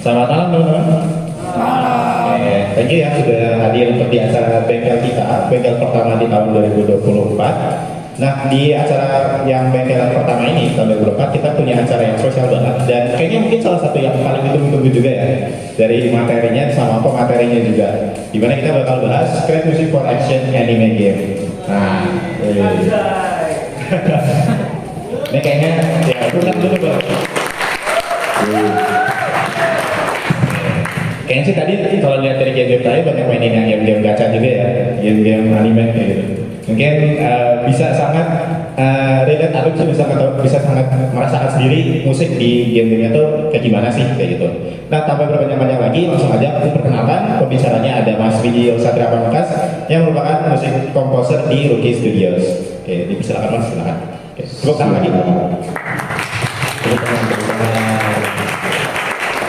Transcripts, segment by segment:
Selamat malam teman-teman. Thank you ya sudah hadir untuk di acara bengkel kita, bengkel pertama di tahun 2024. Nah, di acara yang bengkel pertama ini tahun 2024 kita punya acara yang spesial banget dan kayaknya mungkin salah satu yang paling ditunggu-tunggu juga ya dari materinya sama pematerinya juga. Dimana kita bakal bahas Create Music for Action Anime Game. Nah, ini kayaknya ya bukan dulu bang. Kayaknya sih tadi kalau lihat dari game-game tadi banyak mainin yang game-game gacha juga ya, game-game anime kayak gitu. Mungkin bisa sangat relate atau bisa sangat merasakan sendiri musik di game-gamenya tuh kayak gimana sih kayak gitu. Nah, tanpa berpanjang-panjang lagi, langsung aja aku perkenalkan pembicaranya ada Mas Widyo Satria Pamungkas yang merupakan musik komposer di Rookie Studios. Oke, dipersilakan Mas, silakan. Oke, tepuk tangan lagi.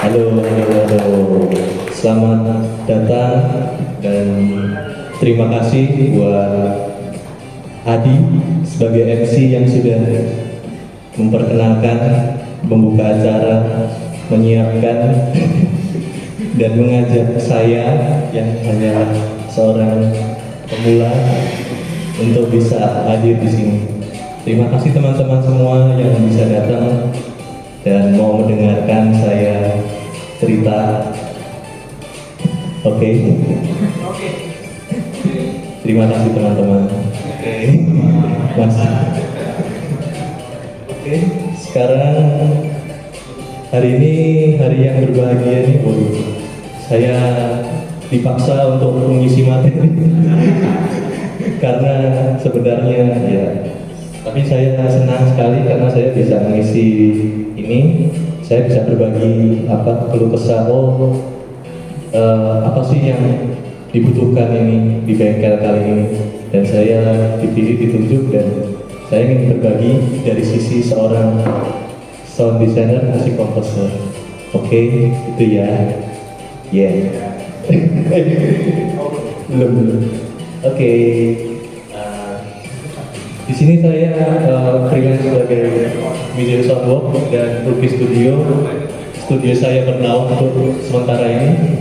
Halo, selamat datang dan terima kasih buat Adi sebagai MC yang sudah memperkenalkan, membuka acara, menyiapkan dan mengajak saya yang hanya seorang pemula untuk bisa hadir di sini. Terima kasih teman-teman semua yang bisa datang dan mau mendengarkan saya cerita. Oke. Terima kasih teman-teman. Mas. Oke. Sekarang hari ini hari yang berbahagia nih, saya dipaksa untuk mengisi materi karena sebenarnya ya. Tapi saya senang sekali karena saya bisa mengisi ini, saya bisa berbagi keluh kesah, apa sih yang dibutuhkan ini di bengkel kali ini, dan saya dipilih, ditunjuk, dan saya ingin berbagi dari sisi seorang sound designer, musik komposer. Oke, itu ya. Belum. Oke. Di sini saya freelance sebagai media soundbox dan Rookie Studio. Studio saya bernaung untuk sementara ini.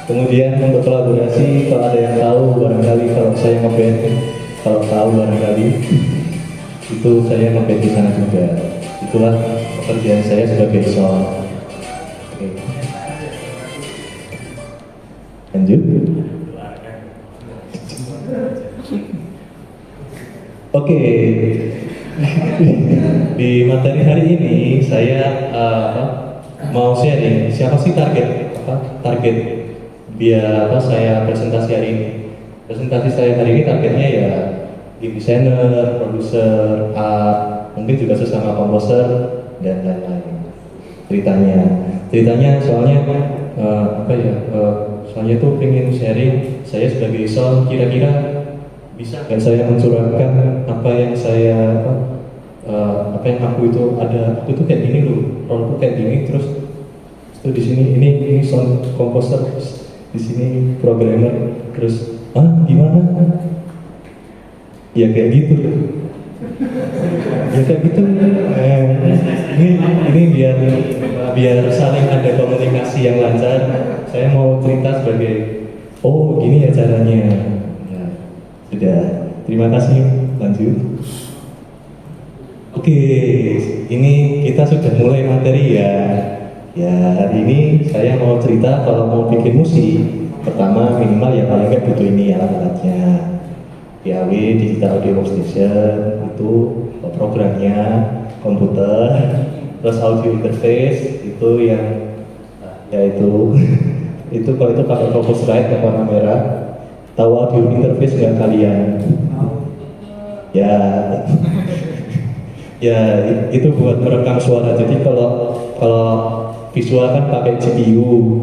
Kemudian untuk kolaborasi, kalau ada yang tahu barangkali kalau saya ngeband, kalau tahu barangkali itu saya ngeband di sana juga. Itulah pekerjaan saya sebagai sound. Oke. Lanjut. Oke, di materi hari ini saya mau sharing siapa sih target biar saya presentasi hari ini. Presentasi saya hari ini targetnya ya game designer, produser, art, mungkin juga sesama komposer dan lain-lain. Ceritanya soalnya soalnya tuh pengen sharing saya sebagai sound kira-kira bisa kan saya mencurahkan apa yang aku itu ada, aku tuh kayak gini loh, roleku kayak gini, terus itu di sini ini sound komposer, di sini programmer, terus gimana? Ya kayak gitu. Ini biar saling ada komunikasi yang lancar. Saya mau cerita sebagai gini ya caranya. Sudah, terima kasih. Lanjut. Oke, ini kita sudah mulai materi ya. Ya, hari ini saya mau cerita kalau mau bikin musik. Pertama minimal ya paling nggak butuh ini alat-alatnya. PAW, Digital Audio Workstation, itu programnya, komputer, terus audio interface, itu yang itu kalau itu pakai Focusrite yang warna merah. Tahu audio interface nggak kalian? Ya itu buat merekam suara. Jadi kalau visual kan pakai GPU,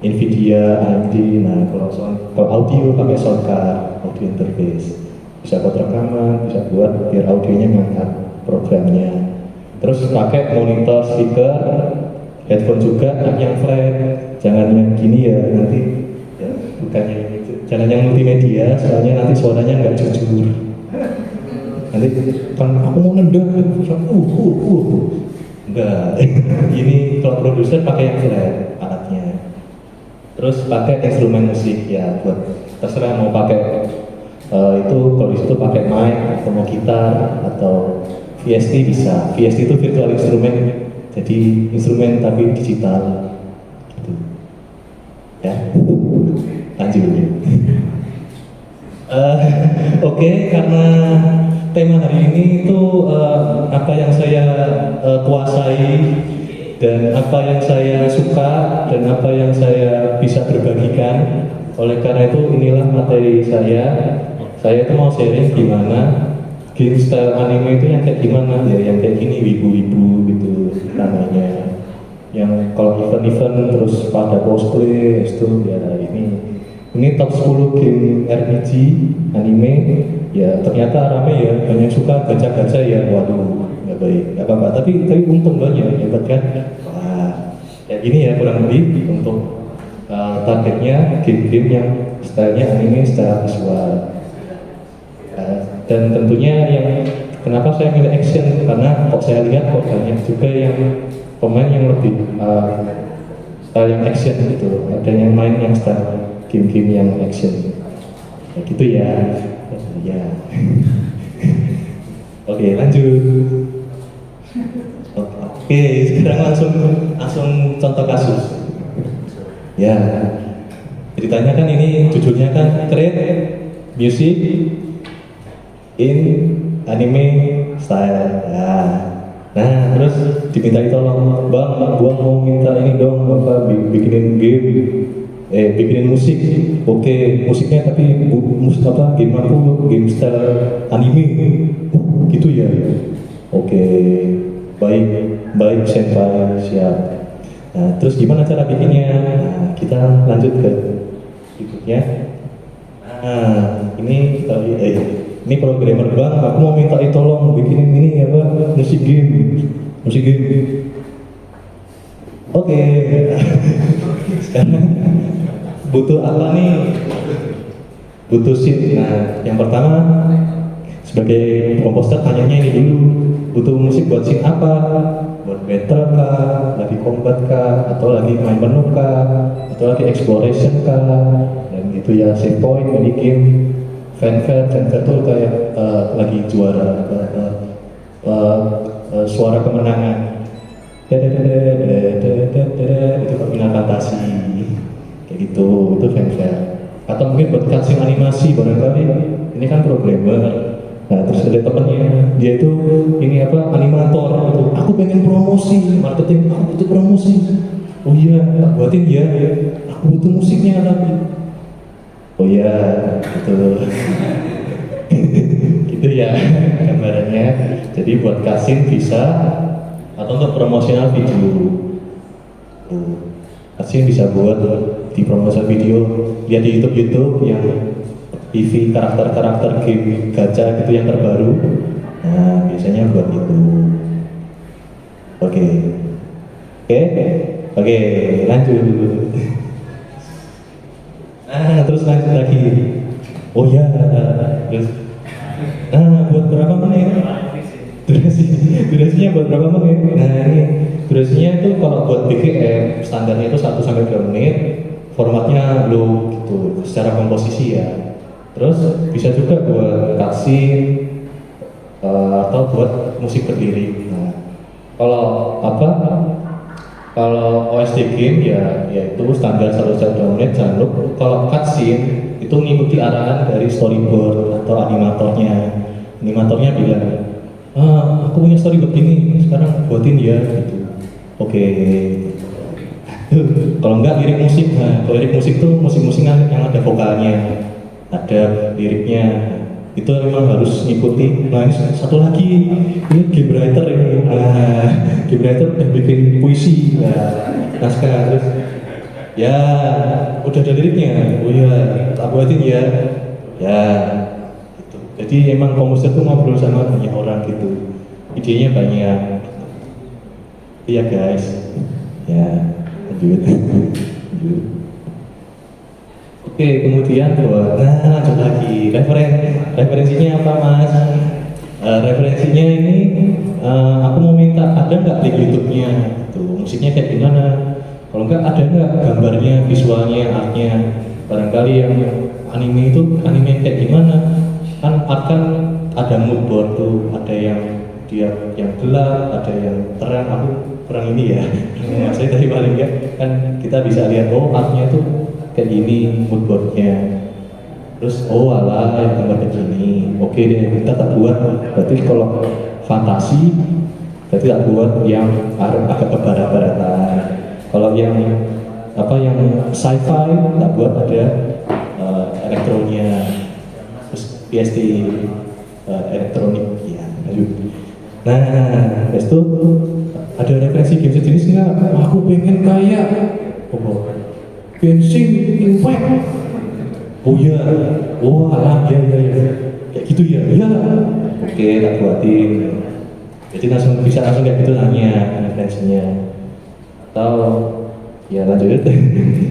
Nvidia, AMD. Nah kalau audio pakai sound card, audio interface. Bisa buat rekaman, bisa buat biar audionya ngangkat programnya. Terus pakai monitor, speaker, headphone juga, yang flat. Jangan yang gini ya, nanti ya bukannya ini. Jangan yang multimedia, soalnya nanti suaranya nggak jujur. Nanti kan aku mau nendang, enggak. Ini kalau produser pakai yang flat, alat terus pakai instrumen musik ya buat terserah mau pakai itu kalau di situ pakai mic atau mau gitar atau VST bisa. VST itu virtual instrumen, jadi instrumen tapi digital gitu. Ya lanjut. Oke, karena tema hari ini itu apa yang saya kuasai dan apa yang saya suka dan apa yang saya bisa berbagikan. Oleh karena itu inilah materi saya. Saya itu mau sharing gimana game style anime itu yang kayak gimana ya, yang kayak gini wibu-wibu gitu namanya. Yang kalau event-event terus pada cosplay itu ya ini top 10 game RPG anime ya ternyata rame ya, banyak suka gacha-gacha ya, waduh nggak baik nggak apa-apa, tapi untung banyak hebat kan. Wah kayak gini ya kurang lebih untuk targetnya game-game yang stylenya anime secara visual. Dan tentunya yang kenapa saya milih action, karena kok saya lihat kok banyak juga yang pemain yang lebih style yang action gitu, ada yang main yang style game-game yang action ya gitu ya. Oke lanjut. Oke sekarang langsung contoh kasus ya. Ceritanya kan ini judulnya kan create music in anime style. Nah, terus diminta tolong, bang, gua mau minta ini dong, apa bikinin game, bikinin musik. Oke, musiknya tapi musik apa? Game aku, game style anime. Gitu ya. Oke, baik senpai, siap. Nah, terus gimana cara bikinnya? Nah, kita lanjut ke berikutnya. Nah, ini ini programmer bang, aku mau minta tolong bikinin ini apa musik game. Oke. Sekarang butuh apa nih? Butuh scene. Nah, yang pertama sebagai komposer tanyanya ini dulu, butuh musik buat scene apa? Buat battle kah? Lagi combat kah? Atau lagi main menu kah? Atau lagi exploration kah? Dan itu ya save point, mini game. Fanfare tuh kayak lagi juara suara kemenangan, itu permainan fantasi kayak gitu, itu fanfare. Atau mungkin buat cutscene animasi barangkali, ini kan programmer. Nah terus ada temennya, dia itu ini apa animator gitu. Aku pengen promosi, marketing, aku butuh promosi. Oh iya, tak buatin ya, aku butuh musiknya tapi. Oh ya, gitu. Gitu ya gambarannya. Jadi buat casting bisa atau untuk promosional video. Casting bisa buat di promosional video. Lihat di YouTube yang TV karakter-karakter game gacha gitu yang terbaru. Nah, biasanya buat itu. Oke, lanjut. Terus lanjut lagi. Oh ya, terus. Buat berapa menit? Durasinya buat berapa menit? Nah ini durasinya itu kalau buat BGM standarnya itu 1-2 menit. Formatnya low gitu, secara komposisi ya. Terus bisa juga buat cutscene atau buat musik berdiri. Nah, kalau OST game ya itu standar 1-2 menit. Jangan lupa kalau cutscene itu mengikuti arahan dari storyboard atau animatornya. Animatornya bilang, aku punya storyboard ini, sekarang buatin ya gitu. Oke. Kalau enggak lirik musik, kalau lirik musik tuh musik-musik yang ada vokalnya, ada liriknya. Itu memang harus ngikuti. Nah ini satu lagi, ini game writer ini. Game writer udah bikin puisi, naskah terus. Ya, udah ada liriknya. Oh ya, tak buatin ya. Ya, gitu. Jadi emang komposer tuh ngobrol sama banyak orang gitu. Idenya banyak. Iya guys. Ya, lanjut. Oke, kemudian lanjut lagi. Referensinya apa mas? Referensinya ini aku mau minta ada nggak link YouTube-nya? Tuh musiknya kayak gimana? Kalau enggak ada nggak gambarnya, visualnya, artnya? Barangkali yang anime itu anime kayak gimana? Kan art kan ada mood board tuh, ada yang dia yang gelap, ada yang terang. Aku kurang ini ya, saya tadi paling enggak kan kita bisa lihat oh artnya tuh kayak gini mood boardnya. Terus oh alah yang gambar kayak gini, oke deh kita tak buat. Berarti kalau fantasi berarti tak buat yang agak ke barat-baratan. Kalau yang apa yang sci-fi tak buat ada elektronya, terus PST elektronik ya lanjut. Nah habis itu ada referensi game sejenis nggak? Aku pengen kayak Genshin Impact. Oh iya, oh alah ya kayak gitu ya, iya. Oke tak buatin. Jadi bisa langsung kayak gitu nanya referensinya. Atau ya lanjut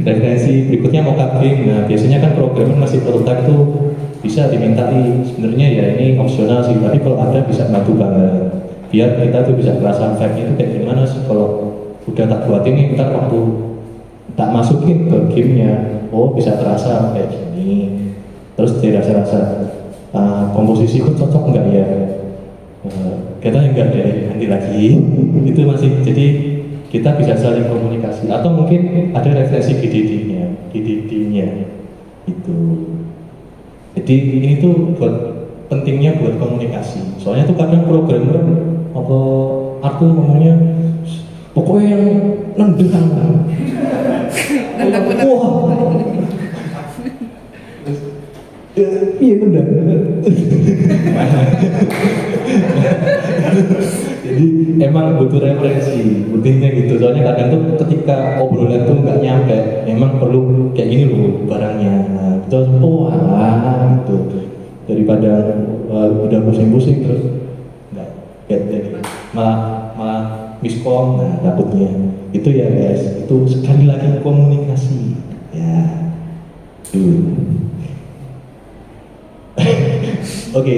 referensi berikutnya mau game. Nah biasanya kan programmer masih prototype tuh bisa dimintai. Sebenarnya ya ini opsional sih, tapi kalau ada bisa bantu banget. Biar kita tuh bisa ngerasain vibe-nya itu kayak gimana sih kalau udah tak buatin nih, ntar waktu tak masukin ke gamenya, oh bisa terasa kayak gini. Terus dirasa-rasa komposisi itu cocok enggak ya? Kita enggak deh, nanti lagi itu masih jadi kita bisa saling komunikasi atau mungkin ada referensi GDD-nya itu. Jadi ini tuh pentingnya buat komunikasi. Soalnya tuh kadang programmer apa art tuh ngomongnya pokoknya yang nendang. Wah. Iya benar. Jadi emang butuh referensi, butuhnya gitu. Soalnya kadang tuh ketika obrolan tuh nggak nyampe, emang perlu kayak gini loh barangnya. Nah, kita gitu. Daripada udah pusing-pusing terus nggak jadi malah miskom. Nah dapetnya itu ya guys, itu sekali lagi komunikasi ya. Oke,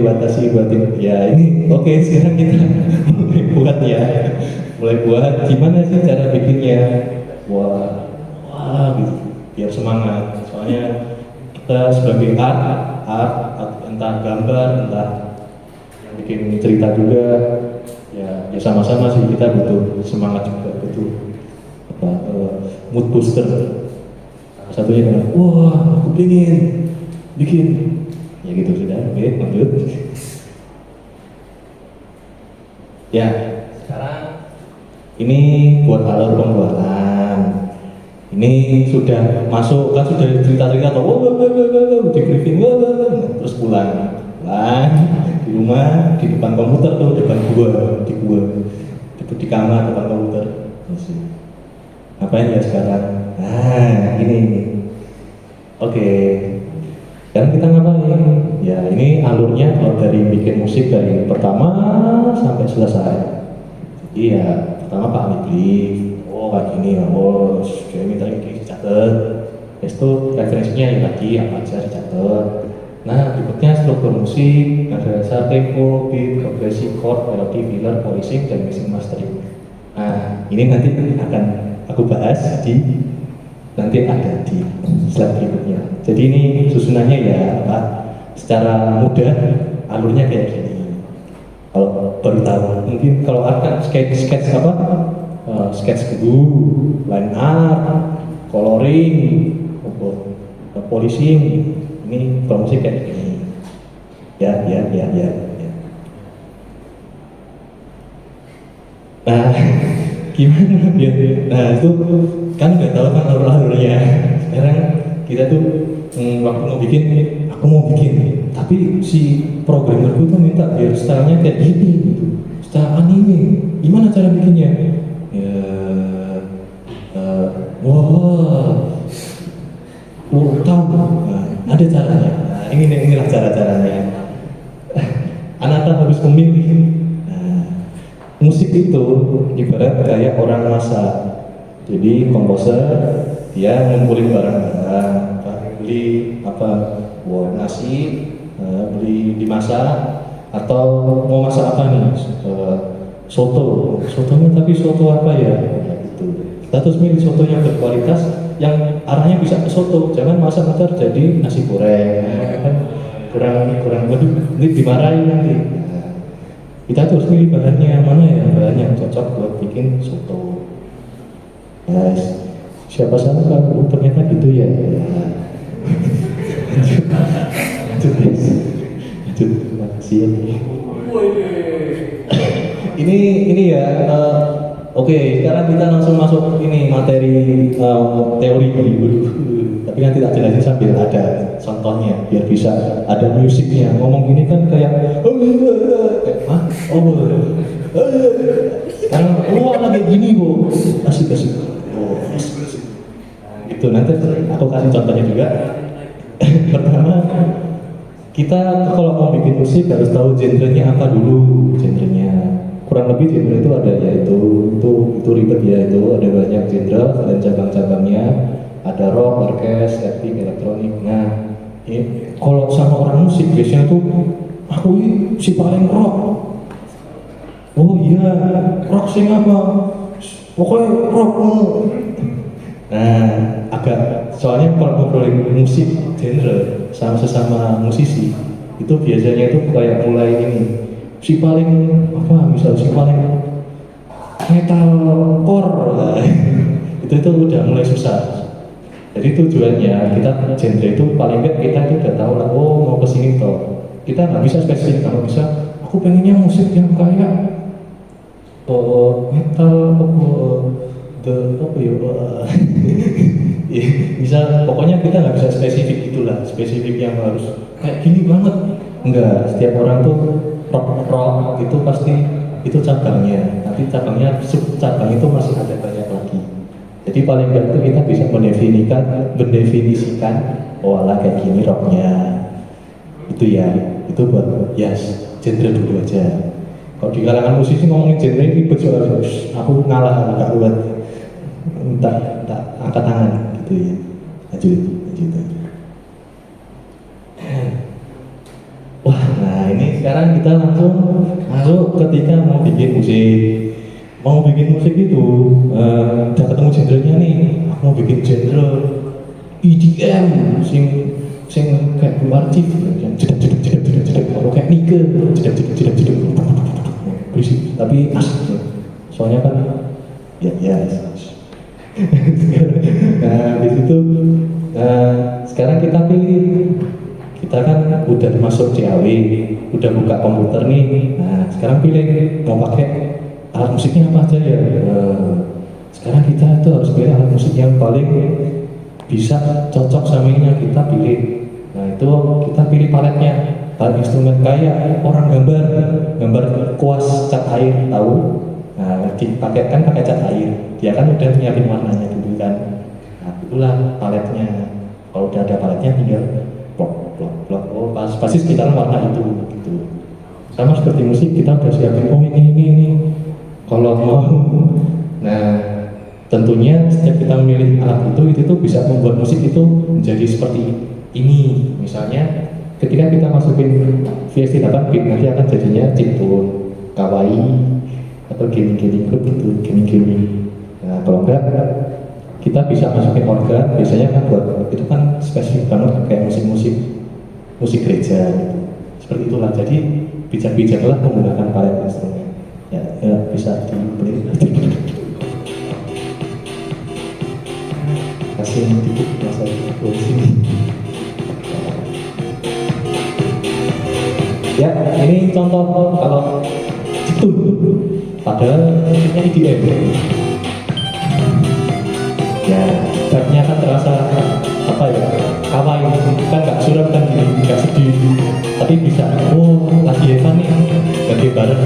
batasi buatin ya ini. Oke, sekarang kita mulai buat gimana sih cara bikinnya. Wah gitu biar semangat. Soalnya kita sebagai art entah gambar entah yang bikin cerita juga ya sama-sama sih kita butuh semangat juga, butuh mood booster. Satunya dengan wah aku pengen bikin ya gitu sudah. Oke lanjut ya. Sekarang ini buat alur pembuatan. Ini sudah masuk kan, sudah cerita-cerita atau di briefing terus pulang di rumah di depan komputer tuh, depan di kamar depan komputer. Ngapain ya sekarang? Nah ini oke. Sekarang kita ngapain? Ya ini alurnya kalau dari bikin musik dari pertama sampai selesai. Jadi ya pertama Pak Brief. Oh kayak gini, oh kayak minta ini dicatat. Terus itu referensinya yang lagi apa aja dicatat. Nah berikutnya struktur musik, ada dasar, tempo, beat, progresi, chord, melodi, filler, polishing, dan mixing mastering. Nah ini nanti akan aku bahas nanti ada di slide berikutnya. Jadi ini susunannya ya Pak, secara mudah alurnya kayak gini. Kalau baru tahu, mungkin kalau akan sketch apa? Sketch dulu, line art, coloring, polishing, ini promosi kayak gini. Ya. Nah, gimana biar? Nah itu kan nggak tahu kan alur-alurnya. Sekarang kita tuh waktu mau bikin, aku mau bikin, tapi si programmerku tuh minta biar stylenya kayak gini, gitu. Style anime. Gimana cara bikinnya? Tahu, ada caranya. Nah, inilah cara-caranya. Anak harus memilih. Nah, musik itu ibarat kayak orang masak. Jadi komposer dia ngumpulin barang-barang, beli nasi, beli dimasak, atau mau masak apa nih? Sotonya tapi soto apa ya? Gitu. Kita terus milih soto yang berkualitas, yang arahnya bisa ke soto, jangan masak ntar jadi nasi goreng, kan kurang waduh, nanti dimarahin nanti. Nah, kita terus milih bahannya mana ya, bahan yang cocok buat bikin soto. Guys, siapa sangka ternyata gitu ya. Lanjut guys, lanjut, terima kasih ya. Ini ya, oke, sekarang kita langsung masuk ini materi teori dulu. Tapi nanti tak jelasin sambil ada contohnya biar bisa ada musiknya. Ngomong gini kan kayak hah? Sekarang lagi gini kok. Asik. Oh, asik. Itu nanti aku kasih contohnya juga. Pertama, kita kalau mau bikin musik harus tahu genrenya apa dulu. Genrenya kurang lebih genre itu ada ya itu ribet ya, itu ada banyak genre dan cabang-cabangnya, ada rock, orkes, epic, elektronik. Nah, ini kalau sama orang musik biasanya tuh aku ini si paling rock. Oh iya, rock sing apa? Pokoknya rock. Nah, agak soalnya kalau ngobrolin musik genre sama sesama musisi itu biasanya itu kayak mulai ini si paling apa, misal si paling metalcore, nah, itu udah mulai susah. Jadi tujuannya kita genre itu paling enggak kita itu udah tahu lah, oh mau kesini toh. Kita nggak bisa spesifik, kalau bisa aku pengennya musik yang kayak metal ya, bisa, pokoknya kita nggak bisa spesifik itulah, spesifik yang harus kayak gini banget. Enggak, setiap orang tuh rock itu pasti itu cabangnya, nanti cabangnya sub cabang itu masih ada banyak lagi. Jadi paling nggak itu kita bisa mendefinisikan oh ala kayak gini rocknya itu ya, itu buat yes, genre dulu aja. Kalau di kalangan musisi ngomongin genre ini ribet soalnya, aku ngalah, nggak kuat, tak angkat tangan gitu ya. Lanjut. Wah, nah ini sekarang kita langsung masuk ketika mau bikin musik. Mau bikin musik itu udah ketemu genrenya nih. Aku mau bikin genre EDM, sing kayak keluar chief, yang jedek, kalau kayak Nike, jedek, berisik, tapi asik. Soalnya kan, ya. Nah, di situ, sekarang kita pilih. Kita kan udah masuk CAW, udah buka komputer nih. Nah, sekarang pilih mau pakai alat musiknya apa aja ya. Sekarang kita itu harus pilih alat musik yang paling bisa cocok sama ini yang kita pilih. Nah, itu kita pilih paletnya, palet instrumen kayak orang gambar kuas cat air, tahu? Nah, pakai cat air, dia kan udah nyiapin warnanya dulu kan. Nah, itulah paletnya. Kalau udah ada paletnya tinggal blok. Oh, pasti sekitaran warna itu gitu. Sama seperti musik, kita udah siapin oh ini. Kalau mau, nah tentunya setiap kita memilih alat itu tuh bisa membuat musik itu menjadi seperti ini. Misalnya ketika kita masukin VST 8 bit nanti akan jadinya chiptune, kawaii atau gini grup itu gini. Nah, kalau enggak kita bisa masukin organ, biasanya kan buat itu kan spesifik banget kayak musik gereja gitu. Seperti itulah, jadi bijak-bijaklah menggunakan palet instrumen. Ya bisa dibeli. Kasih dikit masa di sini. Ya, ini contoh kalau itu padahal ini IDM. Ya, vibe-nya kan terasa apa ya, kawaii kan, nggak suram kan, nggak sedih, tapi bisa lagi Evan nih, lagi bareng.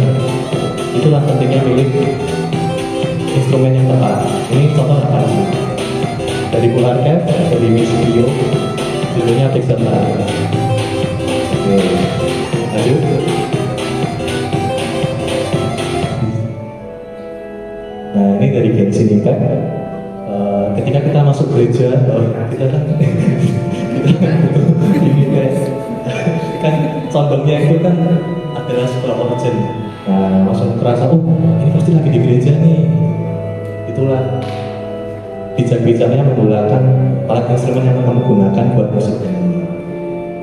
Itulah pentingnya pilih instrumen yang tepat. Ini contoh apa sih? Dari Polarcast, dari Music.io, judulnya Pixelmar. Oke, lanjut. Nah, ini dari Genshin Impact. Ketika kita masuk gereja, kita kan ini kan condongnya itu kan adalah sebuah origin. Nah, langsung terasa, ini pasti lagi di gereja nih. Itulah gereja-gerejanya menggunakan alat instrumen yang kamu gunakan buat musik ini.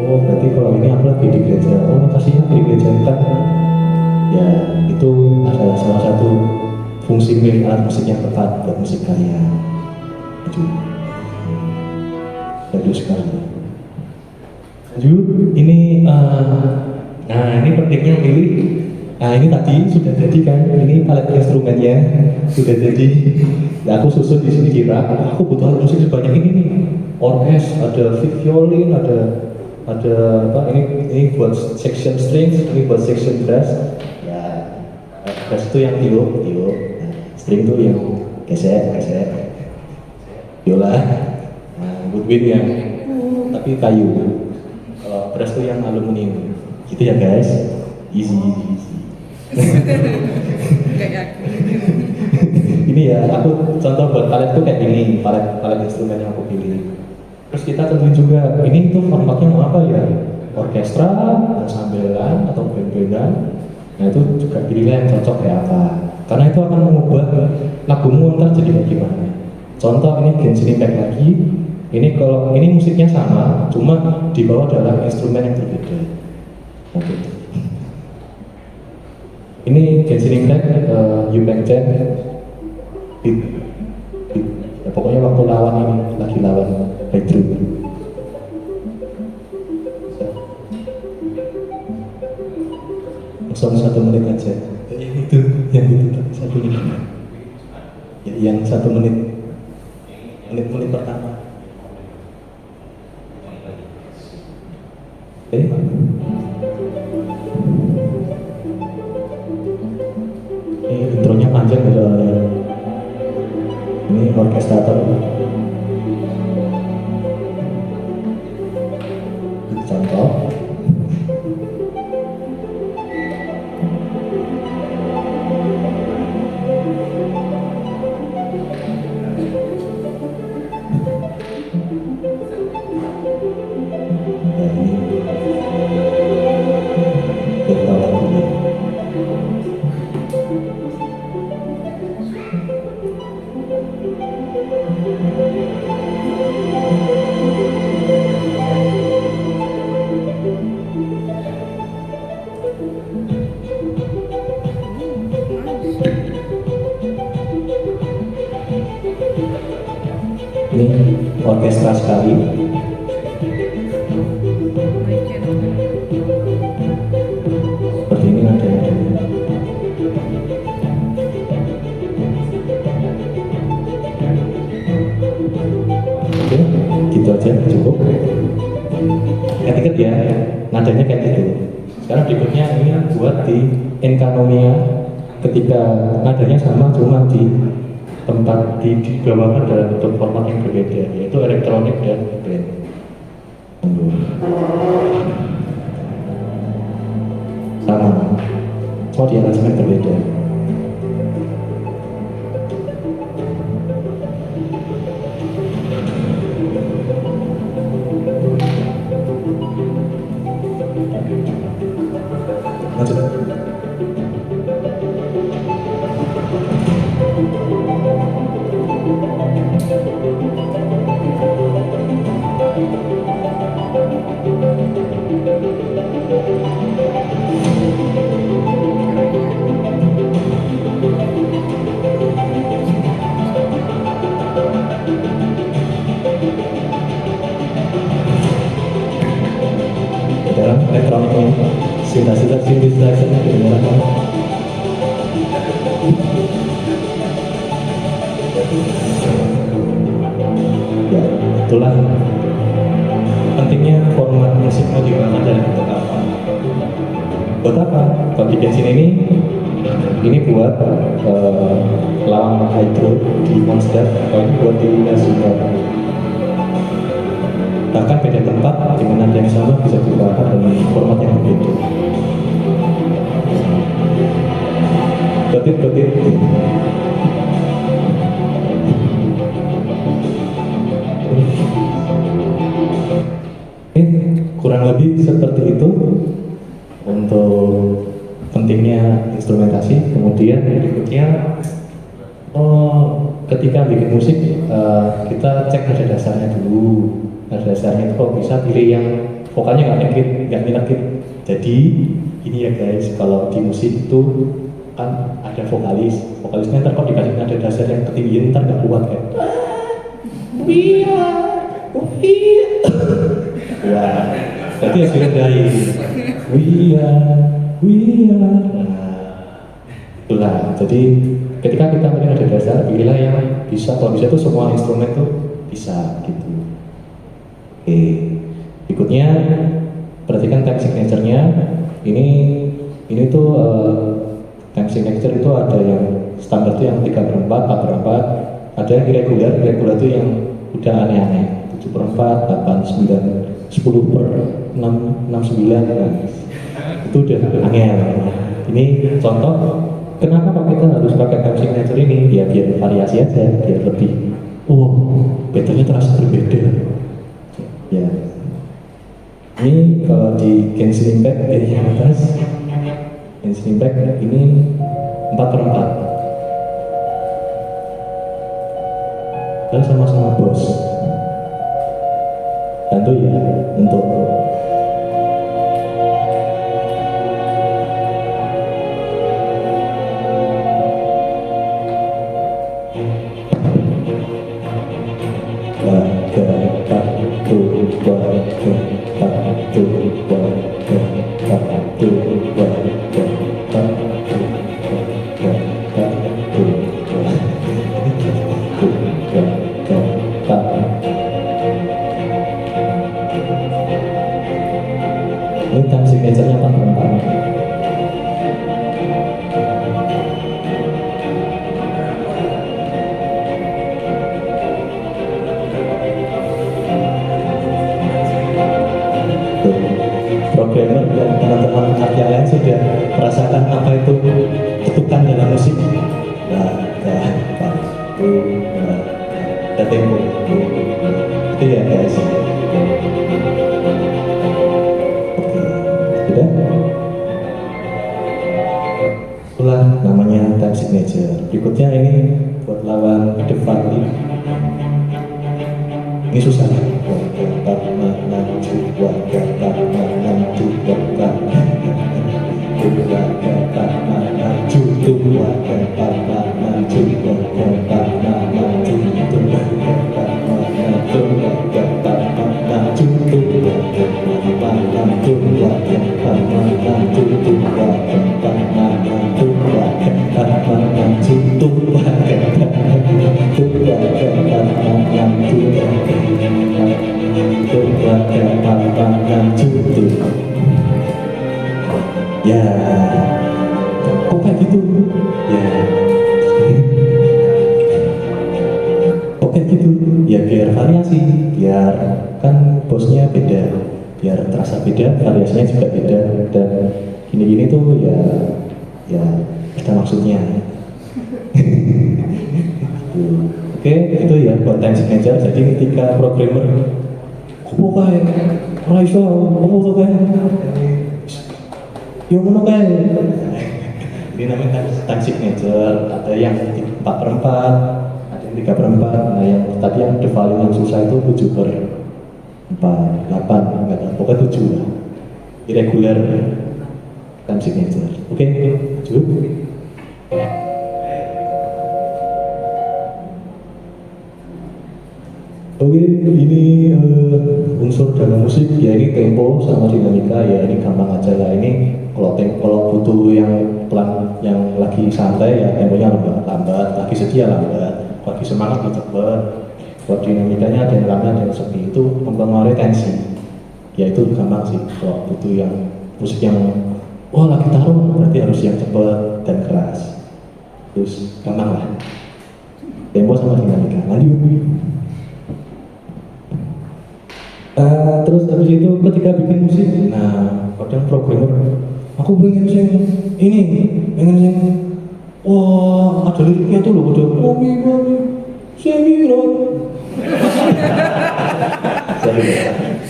Oh berarti kalau ini aku lagi di gereja, oh kasihnya di gereja kan ya itu adalah salah satu fungsi milik alat musik yang tepat buat musik kalian. Itu bagus sekali. Lanjut, ini nah ini pentingnya milih. Nah ini tadi sudah jadi kan, ini alat instrumennya sudah jadi. Ya aku susun di sini kira, aku butuh alat musik sebanyak ini nih. Orkes, ada violin, ada apa? Ini buat section strings, ini buat section bass. Ya, bass itu yang tiup. Nah, string itu yang gesek. Viola, nah, woodwind yang tapi kayu. Kalau bass itu yang aluminium. Gitu ya guys, easy. Ini ya, aku contoh buat palet tuh kayak gini, palet instrumen yang aku pilih. Terus kita tentuin juga, ini tuh formatnya mau apa ya? Orkestra, sambelan, atau band-bandan. Nah itu juga pilihlah yang cocok kayak apa. Karena itu akan mengubah lagumu ntar jadi kayak gimana. Contoh ini Genshin Impact lagi. Ini kalau ini musiknya sama, cuma di bawah dalam instrumen yang berbeda. Oke. Ini Genshin Impact, Impact Jet, ya, pokoknya waktu lawan ini lagi lawan breakthrough. Langsung 1 menit aja. Yang itu 1 menit. Ya, yang 1 menit. Menit pertama. Ini intronya panjang ya. Ini orkestrator. Contoh. Ini orkestra sekali. Seperti ini nadanya. Oke, gitu aja cukup. Ketik ya, nadanya kayak gitu. Sekarang berikutnya ini buat di enkanomia, ketika nadanya sama cuma di tempat dibawakan dalam bentuk format yang berbeda, yaitu elektronik dan band. Sama, cuma di aransemen berbeda. Lanjut. Dalam elektronik ini sintesis-sintesis kedengaran. Ya, itulah pentingnya format musik mau digunakan dari bentuk apa. Buat apa? Kalau di Genshin ini buat lawan hydro di monster, kalau ini buat di Inazuma. Bahkan beda tempat di mana yang sama bisa digunakan dengan format yang berbeda. Betit. Kurang lebih seperti itu untuk pentingnya instrumentasi. Kemudian berikutnya ketika bikin musik kita cek nada dasarnya dulu. Nada dasarnya itu kalau bisa pilih yang vokalnya nggak nyelekit. Jadi ini ya guys, kalau di musik itu kan ada vokalisnya ntar kalau dikasih nada dasar yang ketinggian ntar nggak kuat kan. Wah, berarti harus direndahin. Itulah. Jadi ketika kita punya nada dasar, pilihlah yang bisa. Kalau bisa tuh semua instrumen tuh bisa gitu. Oke, berikutnya perhatikan time signature-nya. Ini tuh time signature itu ada yang standar tuh yang 3/4, 4/4. Ada yang irregular tuh yang udah aneh-aneh. 7/4, 8, 9, 10/6, 9. Nah, itu udah angel. Ini contoh kenapa kok kita harus pakai time signature ini? Ya biar variasi aja, biar lebih betulnya terasa berbeda. Ya. Ini kalau di Genshin Impact yang atas, Genshin Impact ini 4/4. Dan sama-sama bos. Bantu ya untuk ini time signature-nya 4/4. Programmer dan teman-teman art yang lain sudah merasakan apa itu ketukan dalam musik. Dan tempo. Itu ya guys. Sudah? Itulah namanya time signature. Berikutnya ini buat lawan depan ini. Ini susah. Ya, kok kayak gitu? Ya, kok kayak gitu? Ya biar variasi, biar kan bosnya beda, biar terasa beda, variasinya juga beda, dan gini-gini tuh ya ada maksudnya. Oke, itu ya buat time signature. Jadi ketika programmer, kok kayak Raisa, kok kayak yang mana kan? Ini namanya time signature. Ada yang 4/4, ada yang 3/4. Nah yang tadi yang the value yang susah itu 7/4, 8, enggak tahu, pokoknya 7 lah. Irregular time signature. Oke, lanjut. Oke, ini unsur dalam musik ya, ini tempo sama dinamika ya, ini gampang aja lah. Ini kalau butuh yang pelan, yang lagi santai ya temponya lambat, lagi setia lambat, lagi semangat ya cepat. Kalau dinamikanya ada yang lambat dan sepi, itu mempengaruhi tensi. Ya itu gampang sih. Kalau butuh yang musik yang lagi taruh, berarti harus yang cepat dan keras. Terus gampang lah. Tempo sama dinamika. Lanjut. Terus habis itu ketika bikin musik, nah kadang programmer, aku pengen pengen yang ada liriknya tuh loh, udah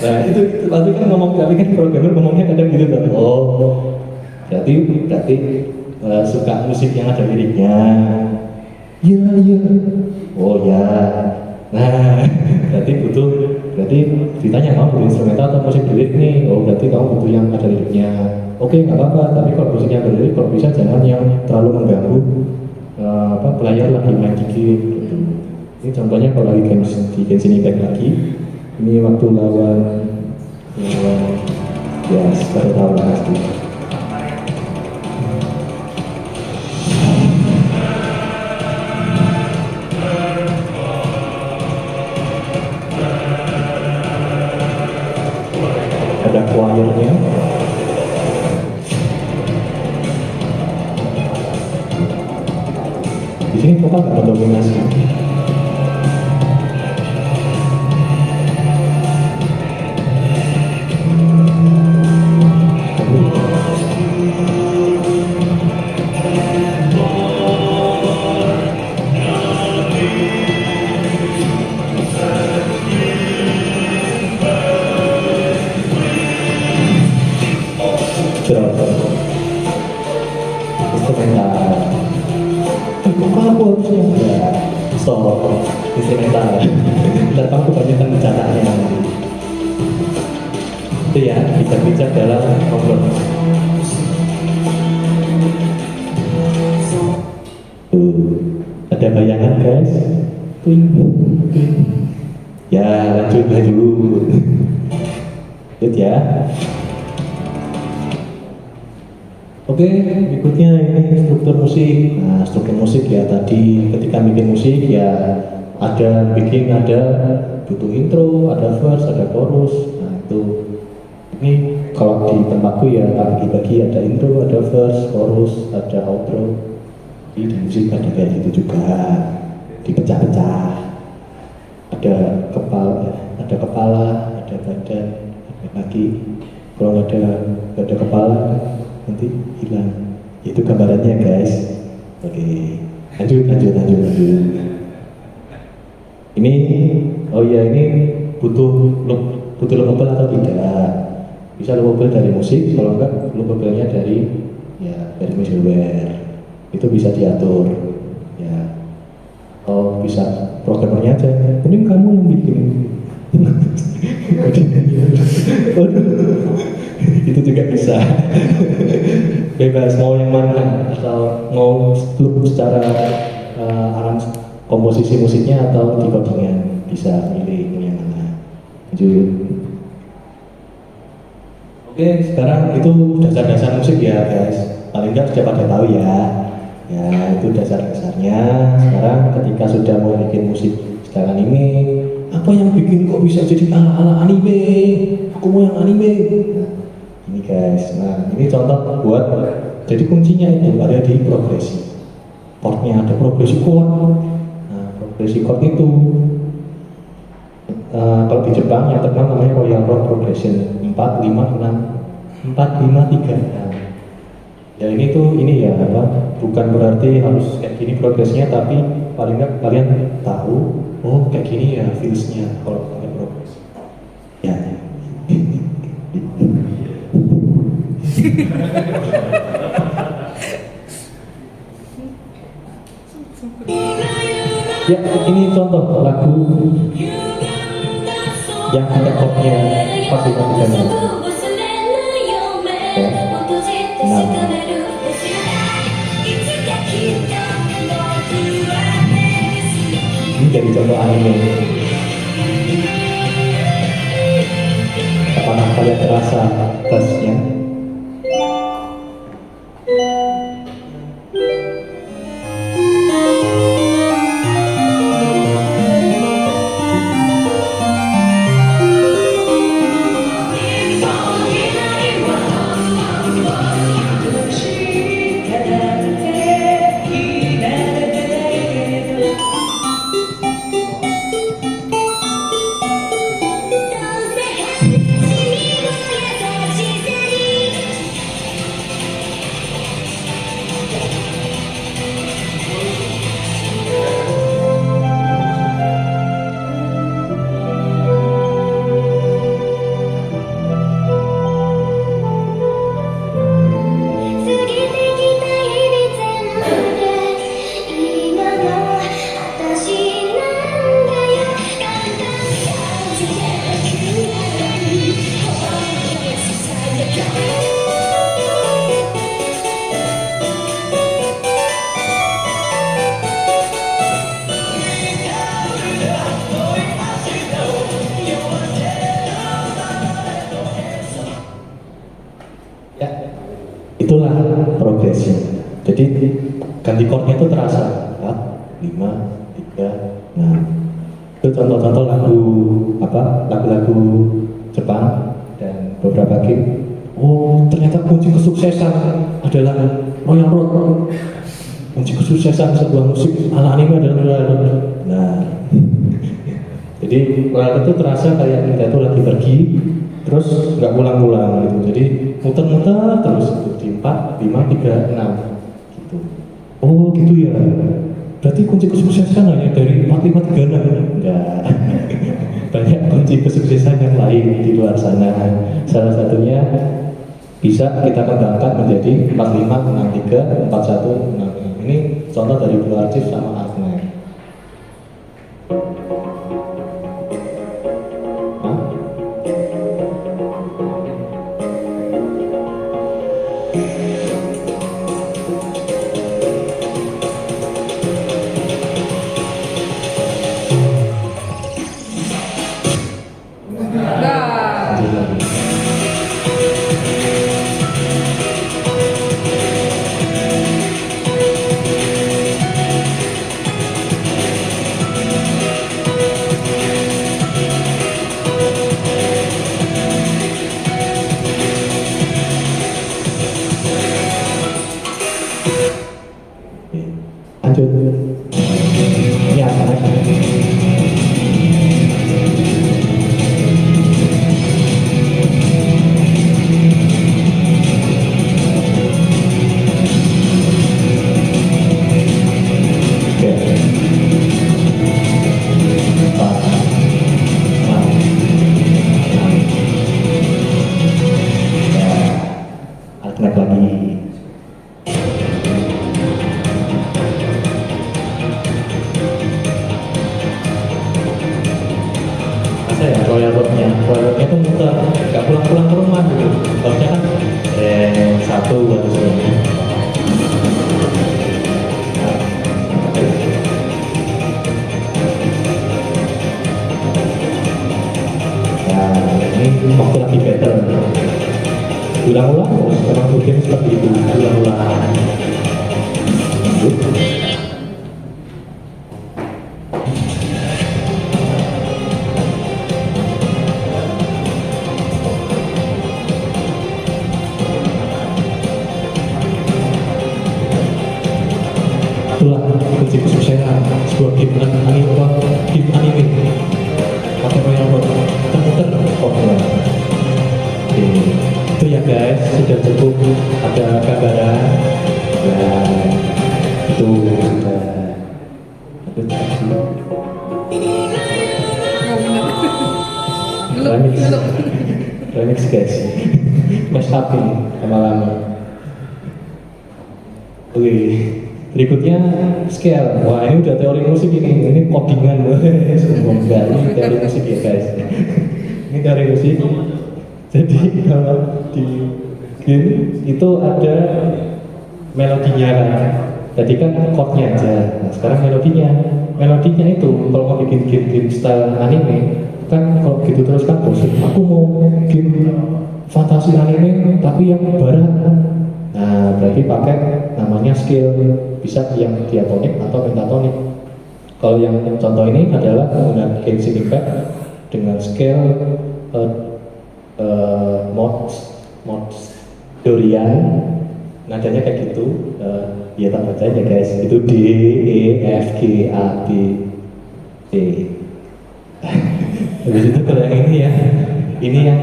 nah itu pasti kan tapi kan programmer ngomongnya kadang gitu kan, berarti suka musik yang ada liriknya. Iya, iya. Oh ya. Nah, berarti ditanya kamu butuh instrumental atau musik lirik nih. Oh, berarti kamu butuh yang ada liriknya. Oke, nggak apa-apa. Tapi kalau musik yang berlirik, kalau bisa jangan yang terlalu mengganggu pelayar lagi main dikit. Gitu. Ini contohnya kalau lagi di Genshin Impact lagi. Ini waktu lawan ya pada tahun pasti. Ada choirnya. Di sini vokal nggak mendominasi. Instrumental. Kok aku harusnya ya stop instrumental. Ntar kamu kebanyakan bercandanya nanti. Itu ya bijak-bijak dalam ngobrol. Ada bayangan guys. Twing, twing. Ya lanjut. Lanjut ya. Oke, berikutnya ini struktur musik. Nah, struktur musik ya tadi ketika bikin musik ya ada butuh intro, ada verse, ada chorus. Nah itu ini kalau di tempatku ya bagi-bagi ada intro, ada verse, chorus, ada outro. Jadi di musik ada kayak gitu juga, dipecah-pecah. Ada kepala, ada badan, ada kaki. Kalau nggak ada kepala nanti hilang. Itu gambarannya guys. Oke, lanjut. Ini ini butuh lovable atau tidak? Bisa lovable dari musik, kalau enggak lovable-nya dari middleware. Itu bisa diatur. Ya. Oh bisa programmernya aja. Mending kamu yang bikin. Itu juga bisa. Bebas mau yang mana, atau mau loop secara komposisi musiknya atau di codingan, bisa milih yang mana. Lanjut. Oke, sekarang itu dasar-dasar musik ya guys. Paling nggak sudah pada tahu ya. Ya itu dasar-dasarnya. Sekarang ketika sudah mau bikin musik sekarang ini, apa yang bikin kok bisa jadi ala-ala anime? Aku mau yang anime. Nah, ini guys, ini contoh buat jadi kuncinya itu ada di progresi. Chordnya ada progresi chord. Nah, progresi chord itu kalau di Jepang yang terkenal namanya Royal Chord Progression 4, 5, 6, 4, 5, 3. Nah, ya ini ya bukan berarti harus kayak gini progresnya, tapi paling nggak kalian tahu kayak gini ya feelsnya kalau ada progres. Ya. Ya, ini contoh lagu yang ada chordnya pas dimatikannya. Ini jadi contoh anime. Apakah kalian terasa bassnya? Jadi ganti chordnya itu terasa 4, 5, 3. Nah, itu contoh-contoh lagu-lagu Jepang dan beberapa game. Oh, ternyata kunci kesuksesan adalah Royal Road. Kunci kesuksesan sebuah musik ala anime adalah. Nah, jadi Royal Road itu terasa kayak kita tuh lagi pergi, terus nggak pulang-pulang gitu. Jadi muter-muter terus gitu, di 4, 5, 3, 6 gitu. Oh gitu ya. Berarti kunci kesuksesan hanya dari 4, 5, 3, 6. Enggak. Banyak kunci kesuksesan yang lain di luar sana. Salah satunya bisa kita kembangkan menjadi 4, 5, 6, 3, 4, 1, 6. Ini contoh dari Blue Archive sama Artnet. Lanjut. Ya, Artnet lagi. Royal Road-nya itu muter, nggak pulang-pulang ke rumah gitu. Harusnya kan satu harus ini. Nah, ini waktu lagi battle. Ulang-ulang terus, memang mungkin seperti itu, ulang-ulang. Itulah kunci kesuksesan sebuah game anime pakai Royal Road terputer. Oke, itu ya guys, sudah cukup ada gambaran. Ya, itu remix guys, mash up ini lama-lama. Oke, berikutnya scale. Wah, ini udah teori musik ini codingan loh. Sombong enggak, ini teori musik ya guys. Ini teori musik. Jadi kalau di game itu ada melodinya kan. Tadi kan chordnya aja. Nah, sekarang melodinya. Melodinya itu kalau mau bikin game style anime kan kalau gitu terus kan bosan. Aku mau game fantasi anime tapi yang barat. Nah, berarti pakai namanya scale, bisa yang diatonik atau pentatonik. Kalau yang contoh ini adalah menggunakan Genshin Impact dengan scale mods Dorian, nadanya kayak gitu. Ya tak baca aja guys, itu D, E, F, G, A, B, C. Habis itu kalau yang ini ya,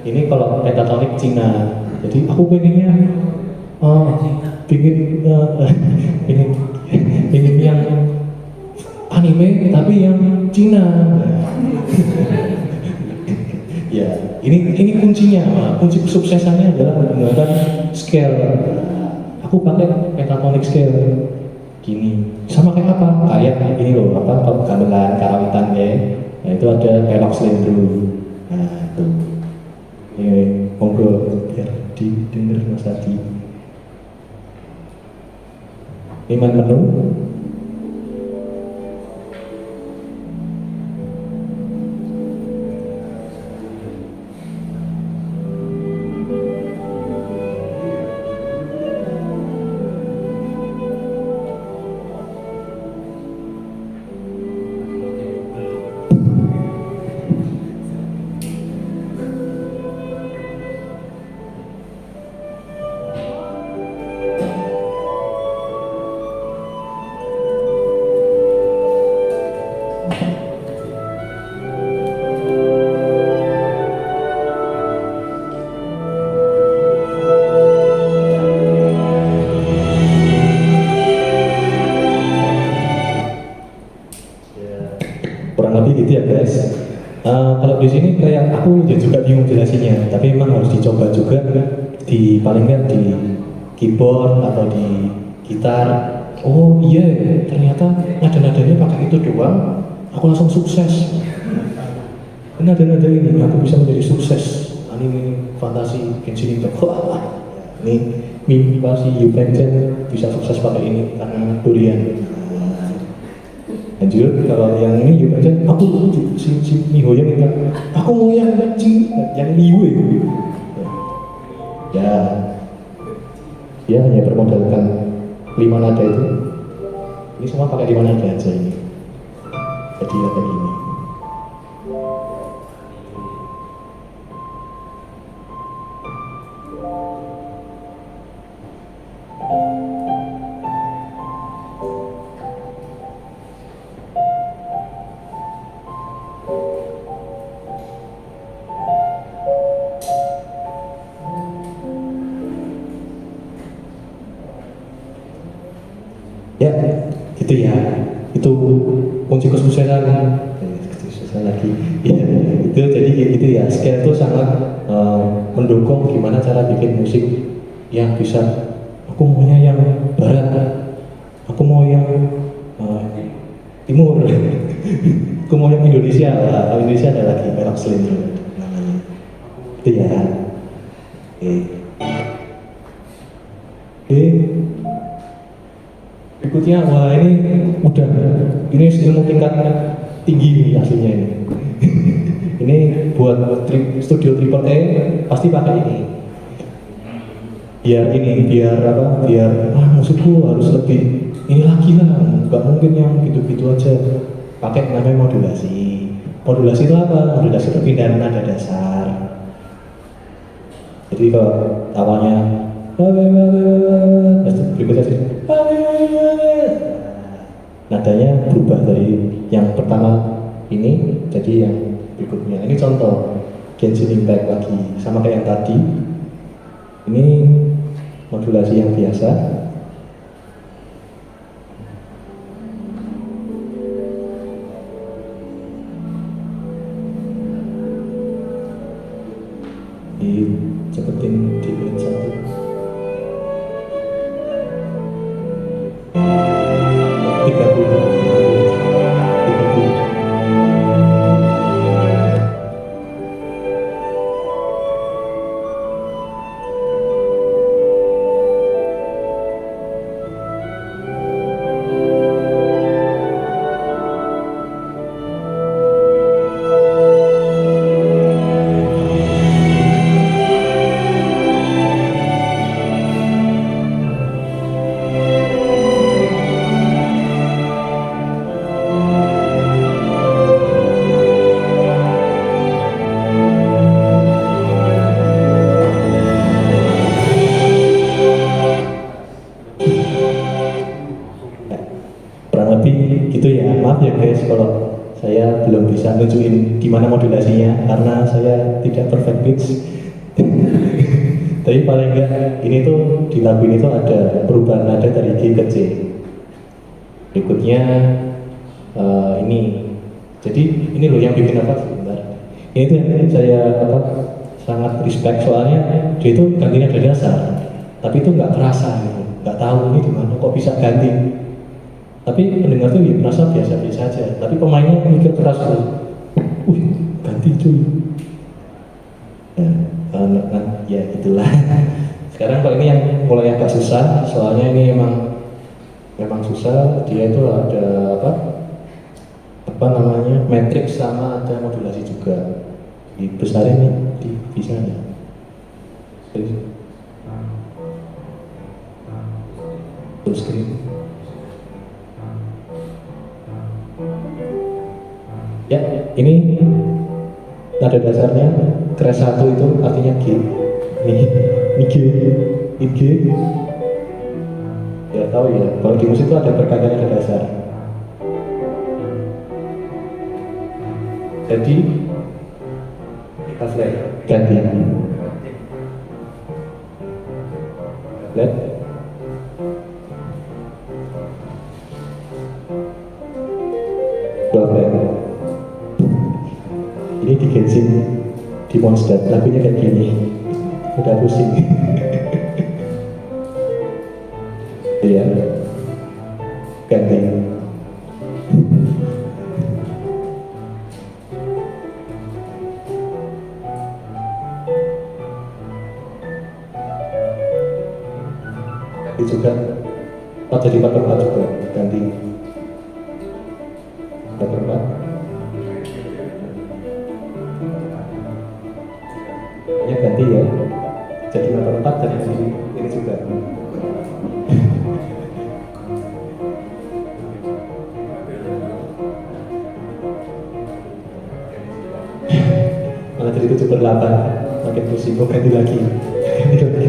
ini kalau pentatonik Cina. Jadi aku pengennya ingin yang anime tapi yang Cina. Ya, ini kuncinya. Kunci kesuksesannya adalah menggunakan scale. Aku pakai pentatonic scale gini. Sama kayak apa? Kayak ini loh, kalau gamelan karawitan ya. Nah, itu ada pelok slendro. Nah, itu. Ini monggo biar didengar Mas Adi. Ini main menu. kurang lebih gitu ya guys. Kalau di sini kayak aku juga bingung jelasinnya, tapi emang harus dicoba juga di paling nggak di keyboard atau di gitar. Oh iya, ternyata nada-nadanya pakai itu doang, aku langsung sukses. Nada-nada ini aku bisa menjadi sukses. Anime fantasi Genshin Impact. Wah, ini mimpi pasti Yupenjen bisa sukses pakai ini karena durian. Lanjut, kalau yang ini juga aja, aku si Mihoyo minta, aku mau yang kecil, yang Miwe. Ya, dia hanya bermodalkan 5 nada itu. Ini semua pakai 5 nada aja ini. Jadi ya kayak gini. Ya, gitu ya. Itu kunci kesuksesan. Kesuksesan lagi. Ya, itu jadi gitu ya. Scale itu sangat mendukung gimana cara bikin musik yang bisa. Aku maunya yang barat, aku mau yang timur, aku mau yang Indonesia. Kalau Indonesia ada lagi Perak Selindro namanya. Itu ya. Oke. Oke. Berikutnya, wah ini ilmu tingkat tinggi nih aslinya ini. Ini buat studio triple E pasti pakai ini. Biar apa? Biar musikku harus lebih ini lagi lah. Gak mungkin yang gitu-gitu aja. Pakai namanya modulasi. Modulasi itu apa? Modulasi perpindahan nada dasar. Jadi kalau awalnya berikutnya sih nadanya berubah dari yang pertama ini jadi yang berikutnya. Ini contoh Genshin Impact lagi sama kayak yang tadi. Ini modulasi yang biasa. Cepetin di menit 1. 30. Kurang lebih gitu ya. Maaf ya guys kalau saya belum bisa nunjukin gimana modulasinya karena saya tidak perfect pitch. Tapi paling enggak ini tuh di lagu ini tuh ada perubahan nada dari G ke C. Berikutnya ini. Jadi ini loh yang bikin apa sebentar. Ini tuh yang saya sangat respect soalnya dia itu ganti nada dasar. Tapi itu nggak kerasa gitu. Nggak tahu ini gimana kok bisa ganti. Tapi pendengar tuh ya merasa biasa-biasa aja. Tapi pemainnya mikir keras tuh. Ganti cuy. Ya itulah. Sekarang kalau ini yang mulai agak susah, soalnya ini memang susah. Dia itu ada apa namanya matrix sama ada modulasi juga. Dibesarin nih, bisa ya. Full screen. Ya, ini nada dasarnya keras 1 itu artinya G. Ini G, ini G. Ya tahu ya, kalau di musik itu ada pergantian nada dasar. Jadi kita flat ganti. Flat. Dua flat. Genshin di Monster, lagunya kayak gini. Udah pusing. Iya. Ganti. Ganti juga. Oh, jadi 44 juga. Ganti. 44. Ya ganti ya. Jadi 44 dari sini ini juga. Malah jadi 78. Makin pusing, gue ganti lagi. Ganti lagi.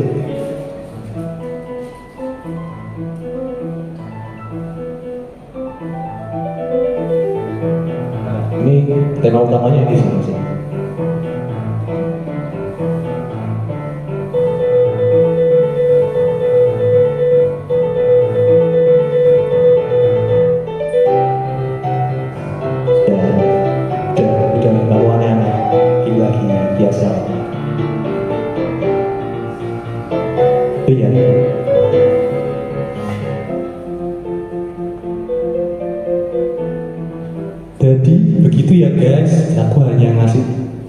Ini tema utamanya di sini sih. Udah nggak aneh-aneh, ini lagi biasa. Iya. Jadi begitu ya guys, aku hanya ngasih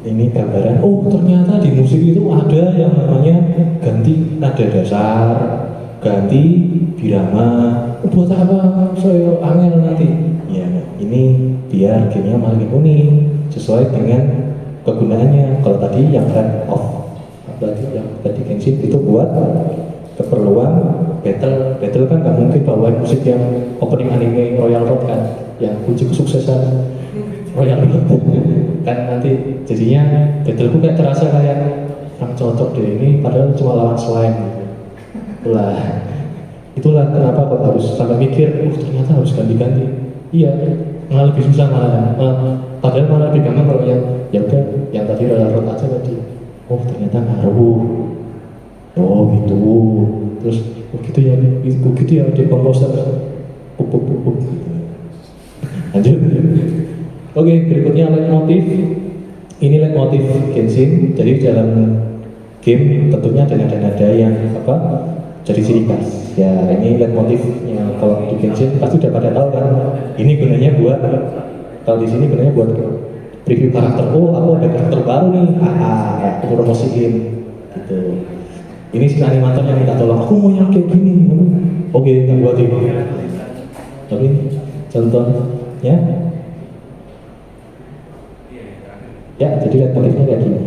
ini gambaran. Oh ternyata di musik itu ada yang namanya ganti nada dasar, ganti birama. Oh, buat apa? Saya angel nanti. Ya ini biar gamenya makin unik sesuai dengan kegunaannya. Kalau tadi yang friend of yang tadi Genshin itu buat keperluan battle kan nggak mungkin bawain musik yang opening anime Royal Road kan, yang kunci kesuksesan Royal Road kan nanti jadinya battleku kayak terasa kayak kurang cocok deh ini, padahal cuma lawan slime. Itulah kenapa kok harus sampai mikir, ternyata harus ganti-ganti. Iya, malah lebih susah malah. Padahal malah lebih gampang kalau yang ya udah yang tadi Royal Road aja tadi. Oh ternyata ngaruh. Oh gitu. Terus gitu ya di komposer. Pup. Lanjut. Oke, berikutnya leitmotiv. Ini leitmotiv Genshin. Jadi dalam game tentunya ada nada-nada yang apa? Jadi ciri khas. Ya ini leitmotifnya. Kalau di Genshin pasti udah pada tahu kan. Ini gunanya buat, kalau di sini gunanya buat preview karakter. Oh, aku ada karakter baru nih. Aku promosiin gitu. Ini si animator yang minta tolong. Aku mau yang kayak gini. Oke, kita buatin. Tapi contohnya, ya jadi leitmotifnya kayak gini.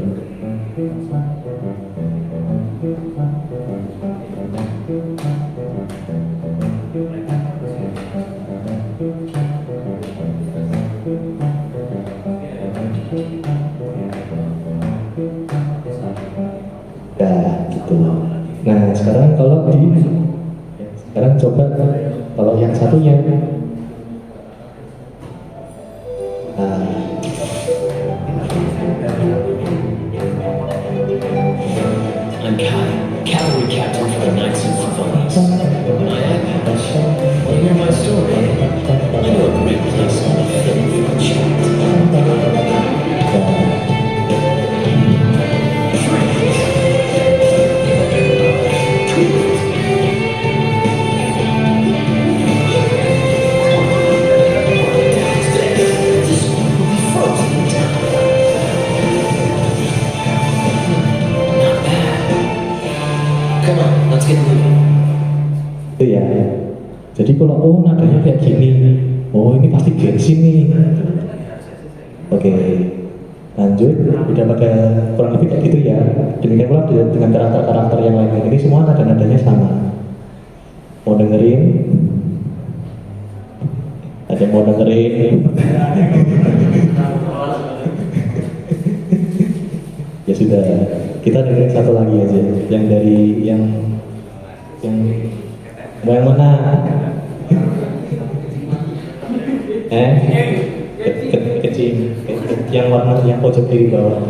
Gitu. Nah sekarang sekarang coba kalau yang satunya. I'm Kai, cavalry captain for the Knights of Favonius. When I act, want to hear my story? I know a great place on the film for a chat. Come on, let's get moving. Itu ya. Jadi kalau nadanya kayak gini, ini pasti Genshin nih. Oke, lanjut. Udah pada kurang lebih kayak gitu ya. Demikian pula dengan karakter-karakter yang lain. Ini semua nada-nadanya sama. Mau dengerin? Ada yang mau dengerin? Ya sudah, kita dengerin satu lagi aja. Yang dari yang mana? Kecil, yang warna yang pojok kiri bawah.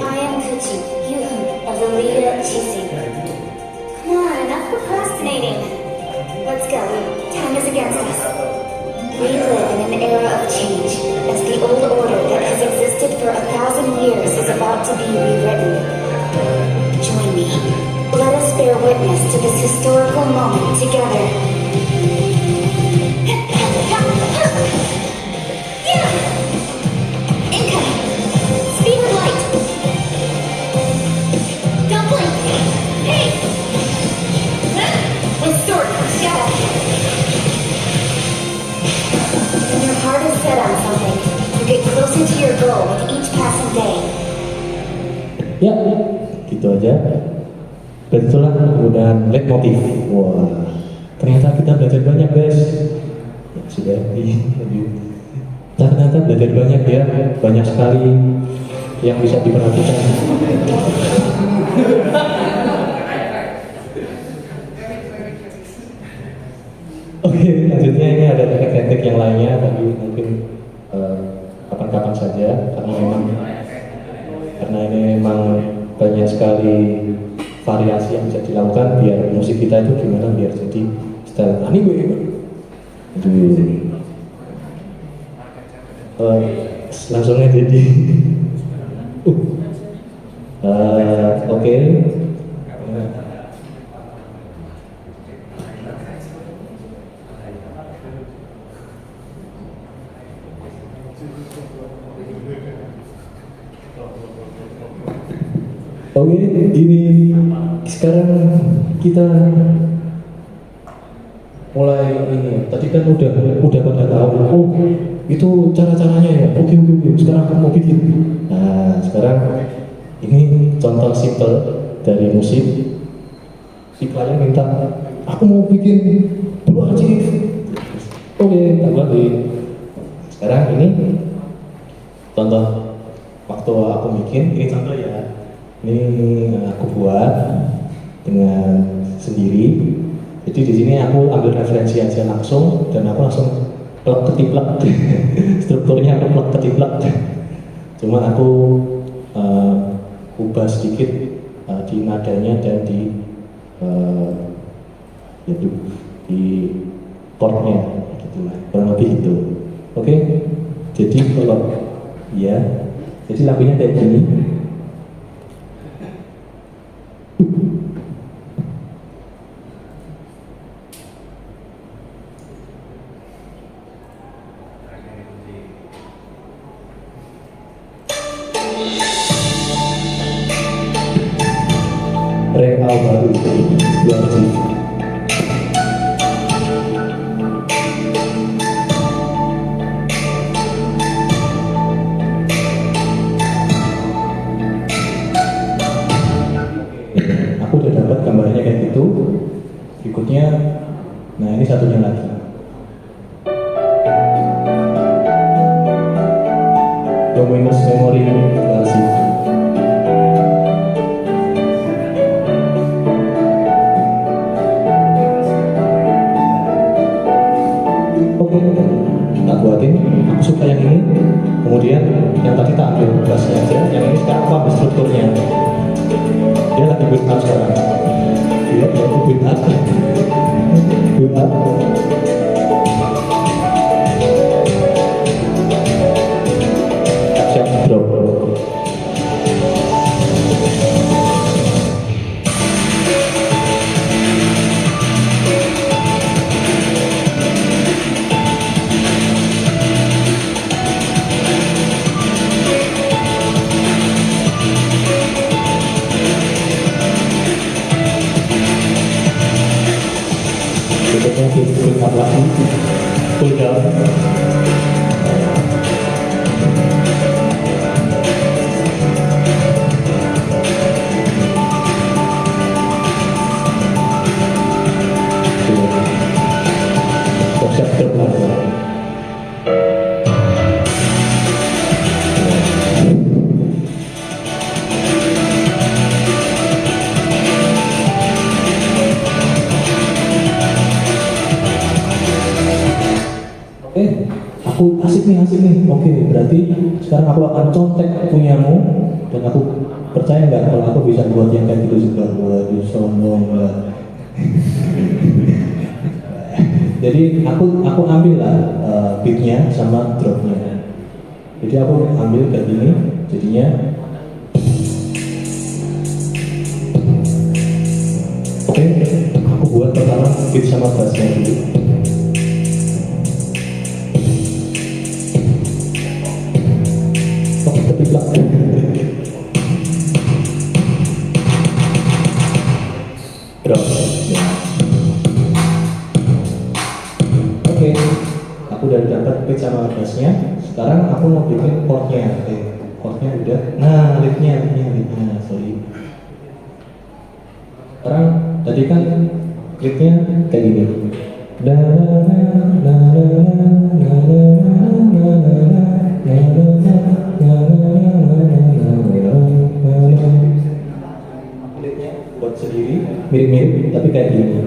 I am Kuchi, Yuhun of the leader Chisi. Come on, to be rewritten. Join me. Let us bear witness to this historical moment together. Inca! Speed of light! Don't blink! Hey! With sword, shadow! When your heart is set on something, you get closer to your goal with each passing day. Ya, gitu aja. Dan itulah kemudian leitmotif. Wah, ternyata kita belajar banyak guys. Ya, sudah ternyata belajar banyak ya, banyak sekali yang bisa diperhatikan. Oke, lanjutnya ini ada teknik-teknik yang lainnya, tapi mungkin kapan-kapan saja karena ini memang banyak sekali variasi yang bisa dilakukan biar musik kita itu gimana biar jadi style anime. Langsung aja jadi oke. Oke, ini sekarang kita mulai ini. Tadi kan udah pada tahu. Oh, itu cara-caranya ya. Oke. Sekarang aku mau bikin. Nah, sekarang ini contoh simple dari musik. Si klien minta, aku mau bikin blue archive. Oke, tak lagi. Sekarang ini contoh waktu aku bikin. Ini contoh ya. Ini aku buat dengan sendiri. Jadi di sini aku ambil referensi aja langsung dan aku langsung plek ketiplek. Strukturnya aku plek ketiplek. Cuma aku ubah sedikit di nadanya dan di di chordnya gitulah. Kurang lebih itu. Oke. Jadi kalau ya, jadi lagunya kayak gini. Real baru wajib. Aku udah dapat gambarnya kayak gitu. Berikutnya, nah ini satunya lagi. Dominus Memory versi. Kita buatin, aku suka yang ini. Kemudian yang tadi tak ambil bassnya aja, yang ini sekarang aku ambil strukturnya. Dia lagi build up sekarang. Dia lagi build up. Build up. Siap drop. Berikutnya build up lagi, pull down. Siap drop lagi. Aku asik nih. Oke, berarti sekarang aku akan contek punyamu dan aku percaya nggak kalau aku bisa buat yang kayak gitu juga. Waduh, sombong banget. Jadi aku ambil lah beatnya sama dropnya. Jadi aku ambil kayak gini, jadinya beat sama bassnya dulu. Oh, tapi belakang. Drop. Ya. Oke, aku udah dapat beat sama bassnya. Sekarang aku mau bikin chordnya. Chordnya udah. Nah, leadnya. Sorry. Sekarang tadi kan leadnya kayak gini. Leadnya buat sendiri, mirip-mirip, tapi kayak gini.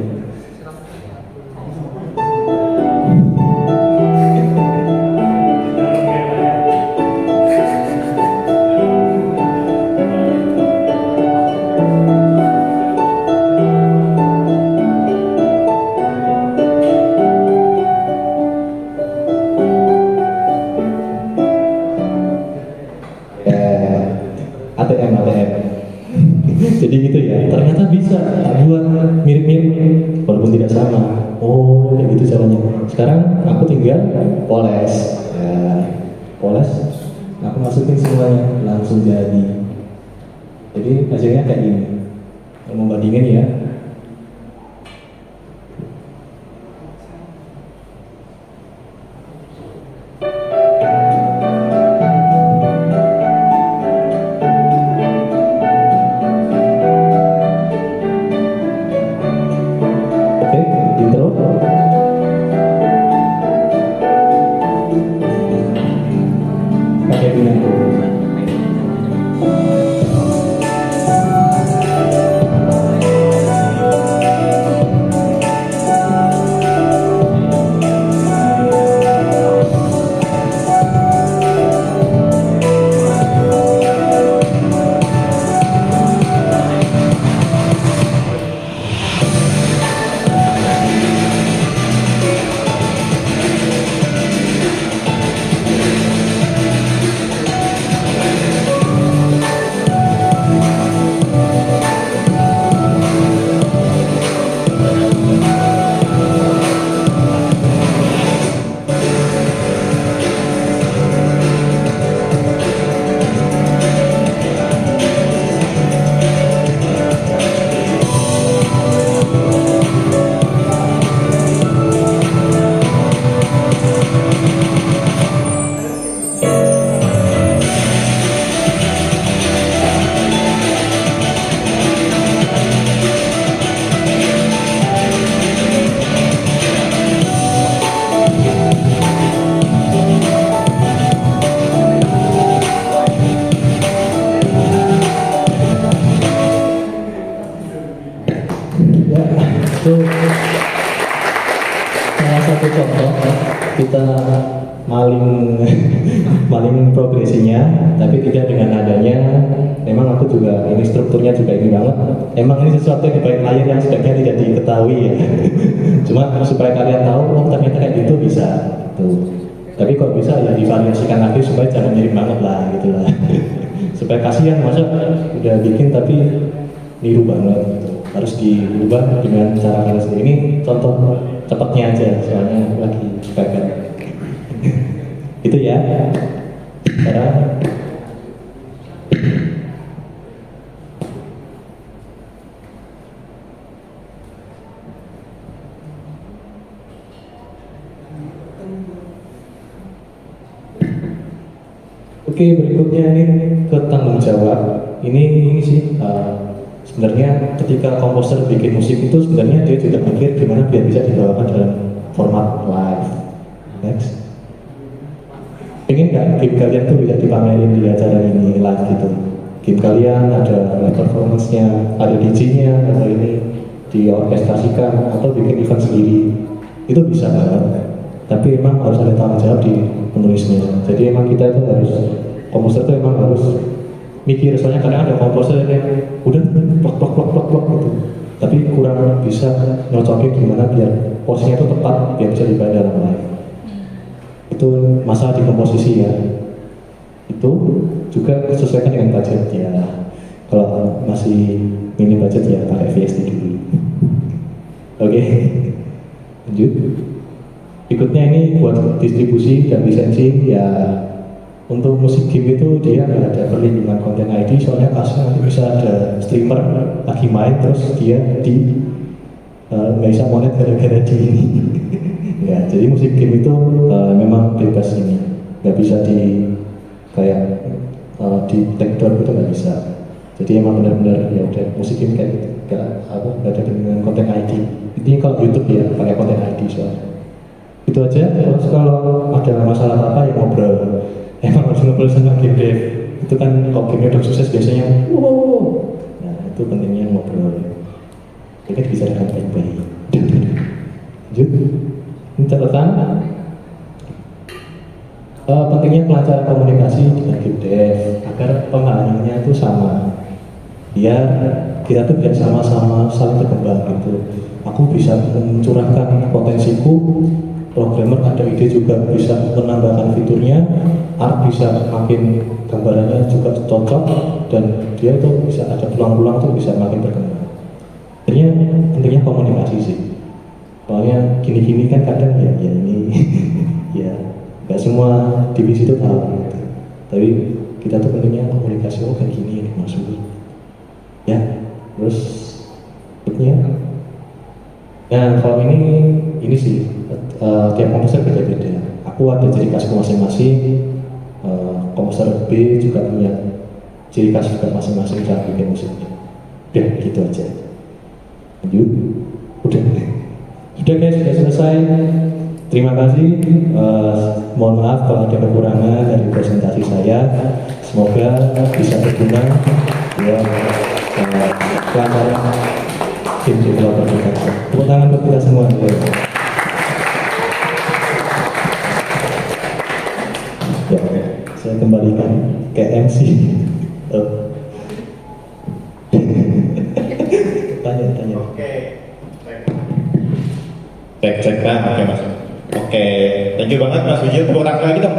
ATM. Jadi gitu ya, ternyata bisa buat mirip-mirip walaupun tidak sama. Oh, kayak gitu caranya. Sekarang aku tinggal poles. Ya, poles. Aku masukin semuanya, langsung jadi. Jadi hasilnya kayak gini. Kalau mau bandingin ya. Oke, intro. Pakai piano. Ya, itu salah satu contoh kita maling maling progresinya, tapi tidak dengan adanya. Memang aku juga ini strukturnya juga ini banget. Emang ini sesuatu yang di balik layar yang sebaiknya tidak diketahui ya. Cuma supaya kalian tahu, oh ternyata kayak gitu bisa. Tuh. Tapi kalau bisa ya divariasikan lagi supaya jangan mirip banget lah gitu lah. Supaya kasihan masa udah bikin tapi niru banget gitu. Harus diubah dengan cara kalian sendiri. Ini contoh cepatnya aja, soalnya lagi gagal. Itu ya. Sekarang oke, berikutnya ini ke tanggung jawab. Ini sih sebenarnya ketika komposer bikin musik itu sebenarnya dia juga mikir gimana biar bisa dibawakan dalam format live. Next. Pengen nggak game kalian tuh bisa dipamerin di acara ini live gitu? Game kalian ada live performance-nya, ada DJ-nya, atau ini diorkestrasikan atau bikin event sendiri, itu bisa banget. Tapi emang harus ada tanggung jawab di penulisnya. Jadi emang kita itu harus, komposer itu emang harus mikir, soalnya kadang ada komposer yang udah plok gitu, tapi kurang bisa nyocokin gimana biar posisinya itu tepat biar bisa dibawa dalam live. Itu masalah di komposisi ya. Itu juga sesuaikan dengan budget ya. Kalau masih minim budget ya pakai VST dulu. Oke. Lanjut. Berikutnya ini buat distribusi dan licensing ya. Untuk musik game itu dia nggak ada perlindungan konten ID, soalnya pasnya nanti bisa ada streamer lagi main terus dia nggak bisa monet gara-gara di ini. Ya, jadi musik game itu memang bebas ini, nggak bisa di kayak di take down itu nggak bisa. Jadi emang benar-benar ya udah musik game kayak gitu, nggak ada perlindungan konten ID. Ini kalau YouTube ya pakai konten ID soalnya. Itu aja. Terus kalau ada masalah apa ya ngobrol. Emang harus ngobrol sama game dev. Itu kan kalau game udah sukses biasanya wow. Nah itu pentingnya ngobrol. Kita bisa dengan baik-baik. Lanjut. Ini catatan. Pentingnya kelancaran komunikasi dengan game dev agar pemahamannya itu sama. Biar kita tuh bisa sama-sama saling berkembang gitu. Aku bisa mencurahkan potensiku, programmer ada ide juga bisa menambahkan fiturnya, art bisa makin gambarannya juga cocok, dan dia tuh bisa ada peluang-peluang tuh bisa makin berkembang. Intinya pentingnya komunikasi sih. Soalnya gini-gini kan kadang ya ini ya nggak semua divisi itu tahu gitu. Tapi kita tuh pentingnya komunikasi, oh kayak gini ini maksudnya. Ya, terus berikutnya. Nah kalau ini sih tiap komposer beda-beda. Aku ada ciri khasku masing-masing. Komposer B juga punya ciri khas juga masing-masing cara bikin musiknya. Udah gitu aja. Lanjut. Udah guys, sudah selesai. Terima kasih. Mohon maaf kalau ada kekurangan dari presentasi saya. Semoga bisa berguna buat kelancaran tim developer kita. Tepuk tangan untuk kita semua. Ya, saya kembalikan ke MC. Tanya. Oke. Cek. Nah, oke Mas. Oke, thank you banget Mas Wijil. Tepuk tangan lagi dong.